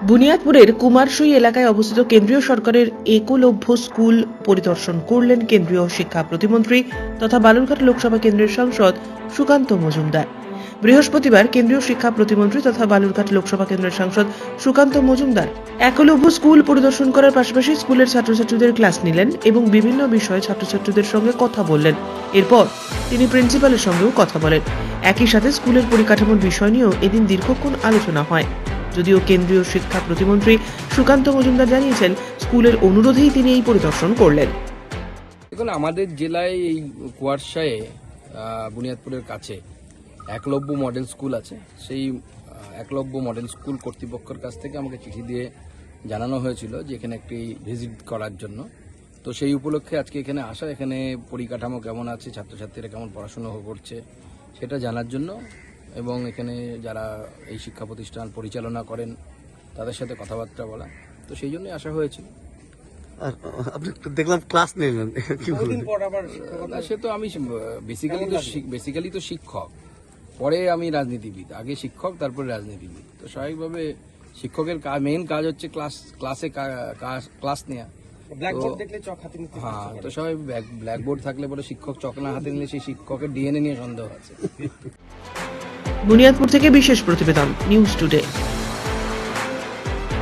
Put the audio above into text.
বুনিয়াদপুরের কুমারসই এলাকায় অবস্থিত কেন্দ্রীয় সরকারের একলব্য স্কুল পরিদর্শন করলেন কেন্দ্রীয় শিক্ষা প্রতিমন্ত্রী তথা বালুরঘাট লোকসভা কেন্দ্রের সাংসদ সুকান্ত মজুমদার। বৃহস্পতিবার কেন্দ্রীয় শিক্ষা প্রতিমন্ত্রী তথা বালুরঘাট লোকসভা কেন্দ্রের সাংসদ সুকান্ত মজুমদার একলব্য স্কুল পরিদর্শন করার পাশাপাশি স্কুলের ছাত্রছাত্রীদের ক্লাস নিলেন এবং বিভিন্ন বিষয়ে ছাত্রছাত্রীদের সঙ্গে কথা বললেন। এরপর তিনি প্রিন্সিপালের সঙ্গেও কথা বলেন। একই সাথে স্কুলের পরিকাঠামোর বিষয় নিয়েও এদিন দীর্ঘক্ষণ আলোচনা হয়। যদিও কেন্দ্রীয় শিক্ষা প্রতিমন্ত্রী সুকান্ত মজুমদার জানিয়েছেন, স্কুলের অনুরোধেই তিনি এই পরিদর্শন করলেন। দেখুন, আমাদের জেলায় এই কুয়ারশায়ে বুনিয়াদপুরের কাছে একলব্য মডেল স্কুল আছে। সেই একলব্য মডেল স্কুল কর্তৃপক্ষের কাছ থেকে আমাকে চিঠি দিয়ে জানানো হয়েছিল যে এখানে একটি ভিজিট করার জন্য। তো সেই উপলক্ষে আজকে এখানে আসা, এখানে পরিকাঠামো কেমন আছে, ছাত্রছাত্রীরা কেমন পড়াশোনা করছে সেটা জানার জন্য, এবং এখানে যারা এই শিক্ষা প্রতিষ্ঠান পরিচালনা করেন তাদের সাথে কথাবার্তা বলা। তো সেই জন্যই আসা হয়েছিল। আপনি দেখলাম ক্লাস নিলেন, সে তো আমি বেসিক্যালি তো শিক্ষক, পরে আমি রাজনীতিবিদ। আগে শিক্ষক, তারপরে রাজনীতিবিদ। তো স্বাভাবিকভাবে শিক্ষকের মেইন কাজ হচ্ছে ক্লাসে ক্লাস নেওয়া। হ্যাঁ, তো সবাই ব্ল্যাকবোর্ড থাকলে পরে শিক্ষক চক না হাতে নিলে সেই শিক্ষকের ডিএনএ নিয়ে সন্দেহ আছে। বুনিয়াদপুর থেকে বিশেষ প্রতিবেদন, নিউজ টুডে।